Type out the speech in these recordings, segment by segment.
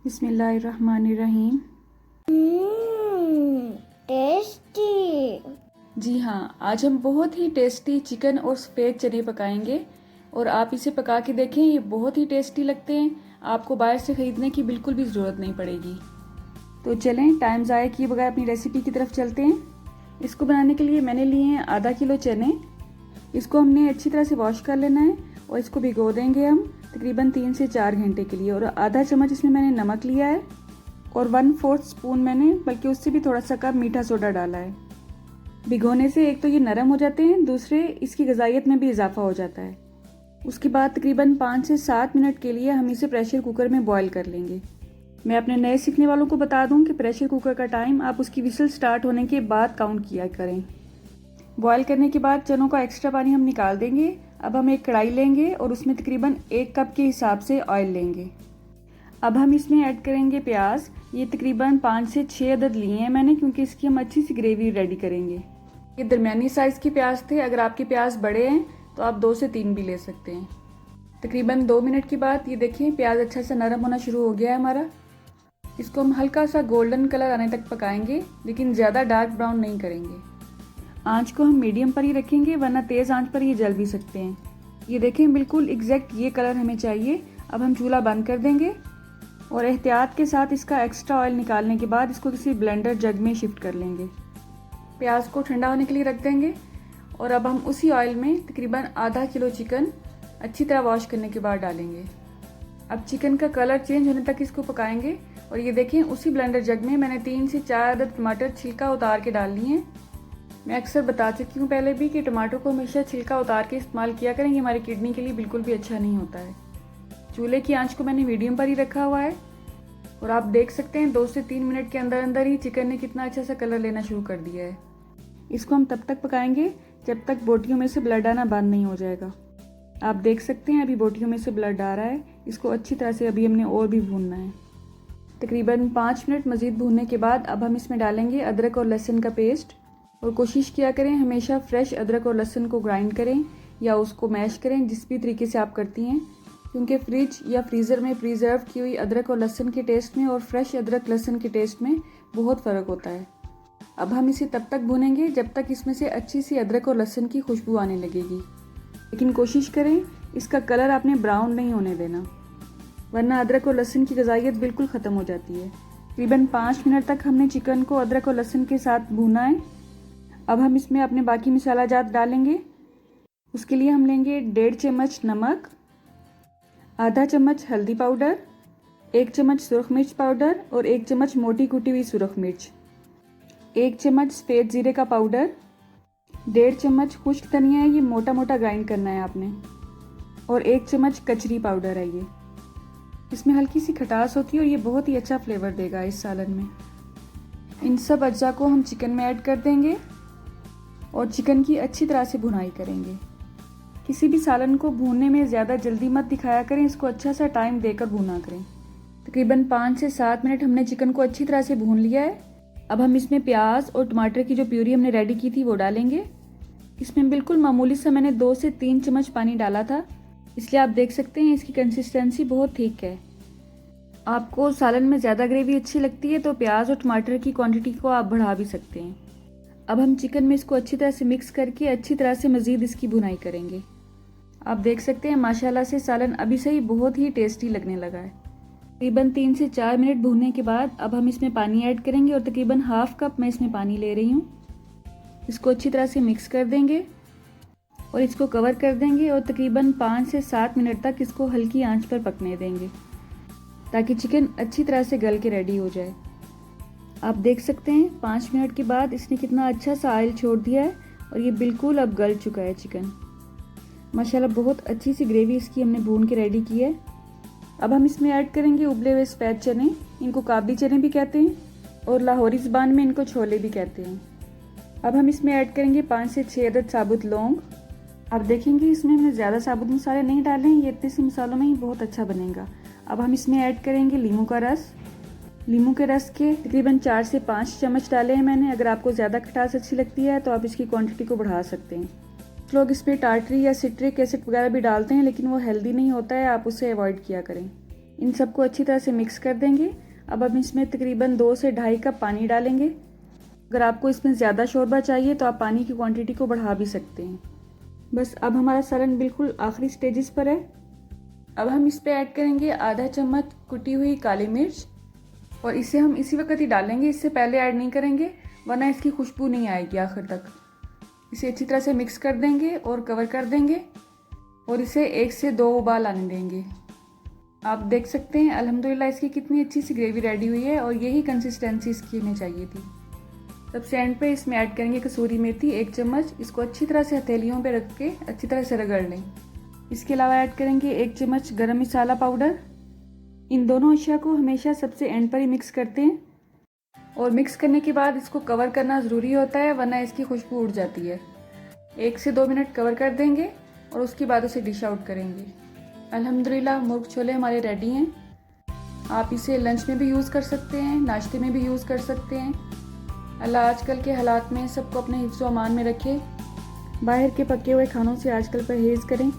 बिस्मिल्लाहिर्रहमानिर्रहीम। टेस्टी। जी हाँ, आज हम बहुत ही टेस्टी चिकन और सफ़ेद चने पकाएंगे और आप इसे पका के देखें, ये बहुत ही टेस्टी लगते हैं। आपको बाहर से ख़रीदने की बिल्कुल भी ज़रूरत नहीं पड़ेगी। तो चलें, टाइम ज़ाया किए बगैर अपनी रेसिपी की तरफ चलते हैं। इसको बनाने के लिए मैंने लिए हैं आधा किलो चने। इसको हमने अच्छी तरह से वॉश कर लेना है और इसको भिगो देंगे हम तकरीबन 3 से 4 घंटे के लिए। और आधा चम्मच इसमें मैंने नमक लिया है और 1/4 स्पून मैंने, बल्कि उससे भी थोड़ा सा कम, मीठा सोडा डाला है। भिगोने से एक तो ये नरम हो जाते हैं, दूसरे इसकी ग़िज़ाइयत में भी इजाफा हो जाता है। उसके बाद तकरीबन 5 से 7 मिनट के लिए हम इसे प्रेशर कुकर में बॉईल कर लेंगे। मैं अपने नए सीखने वालों को बता दूं कि प्रेशर कुकर का टाइम आप उसकी विसल स्टार्ट होने के बाद काउंट किया करें। बॉईल करने के बाद चनों का एक्स्ट्रा पानी हम निकाल देंगे। अब हम एक कढ़ाई लेंगे और उसमें तकरीबन 1 कप के हिसाब से ऑयल लेंगे। अब हम इसमें ऐड करेंगे प्याज। ये तकरीबन 5 से 6 अदद लिए हैं मैंने, क्योंकि इसकी हम अच्छी सी ग्रेवी रेडी करेंगे। ये दरमियानी साइज़ के प्याज थे। अगर आपके प्याज बड़े हैं तो आप 2 से 3 भी ले सकते हैं। तकरीबन 2 मिनट के बाद ये देखिए प्याज अच्छा सा नरम होना शुरू हो गया है हमारा। इसको हम हल्का सा गोल्डन कलर आने तक पकाएंगे, लेकिन ज़्यादा डार्क ब्राउन नहीं करेंगे। आंच को हम मीडियम पर ही रखेंगे, वरना तेज़ आंच पर ये जल भी सकते हैं। ये देखें, बिल्कुल एग्जैक्ट ये कलर हमें चाहिए। अब हम चूल्हा बंद कर देंगे और एहतियात के साथ इसका एक्स्ट्रा ऑयल निकालने के बाद इसको किसी ब्लेंडर जग में शिफ्ट कर लेंगे। प्याज को ठंडा होने के लिए रख देंगे और अब हम उसी ऑयल में तकरीबन आधा किलो चिकन अच्छी तरह वॉश करने के बाद डालेंगे। अब चिकन का कलर चेंज होने तक इसको पकाएंगे। और ये देखें, उसी ब्लेंडर जग में मैंने 3 से 4 अदद टमाटर छिलका उतार के डाल लिए हैं। मैं अक्सर बता चुकी हूँ पहले भी कि टमाटर को हमेशा छिलका उतार के इस्तेमाल किया करें, ये हमारी किडनी के लिए बिल्कुल भी अच्छा नहीं होता है। चूल्हे की आंच को मैंने मीडियम पर ही रखा हुआ है और आप देख सकते हैं 2 से 3 मिनट के अंदर अंदर ही चिकन ने कितना अच्छा सा कलर लेना शुरू कर दिया है। इसको हम तब तक पकाएंगे जब तक बोटियों में से ब्लड आना बंद नहीं हो जाएगा। आप देख सकते हैं अभी बोटियों में से ब्लड आ रहा है। इसको अच्छी तरह से अभी हमने और भी भूनना है। तकरीबन 5 मिनट मज़ीद भूनने के बाद अब हम इसमें डालेंगे अदरक और लहसुन का पेस्ट। और कोशिश किया करें हमेशा फ्रेश अदरक और लहसुन को ग्राइंड करें या उसको मैश करें, जिस भी तरीके से आप करती हैं, क्योंकि फ्रिज या फ्रीज़र में प्रिजर्व की हुई अदरक और लहसुन के टेस्ट में और फ्रेश अदरक लहसुन के टेस्ट में बहुत फ़र्क होता है। अब हम इसे तब तक भूनेंगे जब तक इसमें से अच्छी सी अदरक और लहसुन की खुशबू आने लगेगी। लेकिन कोशिश करें इसका कलर आपने ब्राउन नहीं होने देना, वरना अदरक और लहसुन की ग़िज़ाइयत बिल्कुल ख़त्म हो जाती है। तकरीबन 5 मिनट तक हमने चिकन को अदरक और लहसुन के साथ भूना है। अब हम इसमें अपने बाकी मसाला जात डालेंगे। उसके लिए हम लेंगे 1.5 चम्मच नमक, आधा चम्मच हल्दी पाउडर, 1 चम्मच सुरख मिर्च पाउडर और 1 चम्मच मोटी कुटी हुई सुरख मिर्च, 1 चम्मच सफ़ेद ज़ीरे का पाउडर, 1.5 चम्मच खुश्क धनिया है, ये मोटा मोटा ग्राइंड करना है आपने, और 1 चम्मच कचरी पाउडर है। ये इसमें हल्की सी खटास होती है और ये बहुत ही अच्छा फ्लेवर देगा इस सालन में। इन सब अज्जा को हम चिकन में ऐड कर देंगे और चिकन की अच्छी तरह से भुनाई करेंगे। किसी भी सालन को भूनने में ज़्यादा जल्दी मत दिखाया करें, इसको अच्छा सा टाइम देकर भुना करें। तकरीबन 5 से 7 मिनट हमने चिकन को अच्छी तरह से भून लिया है। अब हम इसमें प्याज और टमाटर की जो प्यूरी हमने रेडी की थी वो डालेंगे। इसमें बिल्कुल मामूली सा मैंने 2 से 3 चम्मच पानी डाला था, इसलिए आप देख सकते हैं इसकी कंसिस्टेंसी बहुत थिक है। आपको सालन में ज़्यादा ग्रेवी अच्छी लगती है तो प्याज और टमाटर की क्वांटिटी को आप बढ़ा भी सकते हैं। अब हम चिकन में इसको अच्छी तरह से मिक्स करके अच्छी तरह से मज़ीद इसकी भुनाई करेंगे। आप देख सकते हैं माशाल्लाह से सालन अभी से ही बहुत ही टेस्टी लगने लगा है। तकरीबन 3 से 4 मिनट भूनने के बाद अब हम इसमें पानी ऐड करेंगे और तकरीबन ½ कप मैं इसमें पानी ले रही हूँ। इसको अच्छी तरह से मिक्स कर देंगे और इसको कवर कर देंगे और तकरीबन 5 से 7 मिनट तक इसको हल्की आंच पर पकने देंगे, ताकि चिकन अच्छी तरह से गल के रेडी हो जाए। आप देख सकते हैं 5 मिनट के बाद इसने कितना अच्छा सा ऑयल छोड़ दिया है और ये बिल्कुल अब गल चुका है चिकन। माशाल्लाह बहुत अच्छी सी ग्रेवी इसकी हमने भून के रेडी की है। अब हम इसमें ऐड करेंगे उबले हुए सफ़ेद चने। इनको काबली चने भी कहते हैं और लाहौरी ज़बान में इनको छोले भी कहते हैं। अब हम इसमें ऐड करेंगे 5 से 6 अदद साबुत लौंग। आप देखेंगे इसमें हमने ज़्यादा साबुत मसाले नहीं डाले हैं, ये इतने से मसालों में ही बहुत अच्छा बनेगा। अब हम इसमें ऐड करेंगे लीमू का रस। लीमू के रस के तकरीबन 4 से 5 चम्मच डाले हैं मैंने। अगर आपको ज़्यादा खटास अच्छी लगती है तो आप इसकी क्वांटिटी को बढ़ा सकते हैं। लोग इसमें टार्टरी या सिट्रिक एसिड वगैरह भी डालते हैं, लेकिन वो हेल्दी नहीं होता है, आप उसे अवॉइड किया करें। इन सबको अच्छी तरह से मिक्स कर देंगे। अब हम इसमें तकरीबन 2 से 2.5 कप पानी डालेंगे। अगर आपको इसमें ज़्यादा शोरबा चाहिए तो आप पानी की क्वांटिटी को बढ़ा भी सकते हैं। बस अब हमारा सालन बिल्कुल आखिरी स्टेजेस पर है। अब हम इस पे ऐड करेंगे आधा चम्मच कुटी हुई काली मिर्च और इसे हम इसी वक्त ही डालेंगे, इससे पहले ऐड नहीं करेंगे वरना इसकी खुशबू नहीं आएगी आखिर तक। इसे अच्छी तरह से मिक्स कर देंगे और कवर कर देंगे और इसे 1 से 2 उबाल आने देंगे। आप देख सकते हैं अल्हम्दुलिल्लाह इसकी कितनी अच्छी सी ग्रेवी रेडी हुई है और यही कंसिस्टेंसी इसकी होनी चाहिए थी। सबसे एंड पे इसमें ऐड करेंगे कसूरी मेथी 1 चम्मच। इसको अच्छी तरह से हथेलियों पे रख के अच्छी तरह से रगड़ लें। इसके अलावा ऐड करेंगे 1 चम्मच गरम मसाला पाउडर। इन दोनों अशिया को हमेशा सबसे एंड पर ही मिक्स करते हैं और मिक्स करने के बाद इसको कवर करना ज़रूरी होता है वरना इसकी खुशबू उड़ जाती है। 1 से 2 मिनट कवर कर देंगे और उसके बाद उसे डिश आउट करेंगे। अल्हम्दुलिल्लाह मुर्ग छोले हमारे रेडी हैं। आप इसे लंच में भी यूज़ कर सकते हैं, नाश्ते में भी यूज़ कर सकते हैं। अल्लाह आजकल के हालात में सबको अपने हिफ्ज़ व अमान में रखे। बाहर के पके हुए खानों से आजकल परहेज़ करें।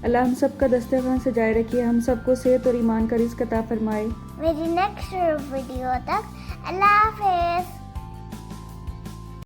अल्लाह हम सब का दस्तरखान सजाए रखिए, हम सबको सेहत और ईमान का रिज़्क़ अता फरमाए। मेरी नेक्स्ट वीडियो तक अल्लाह हाफिज़।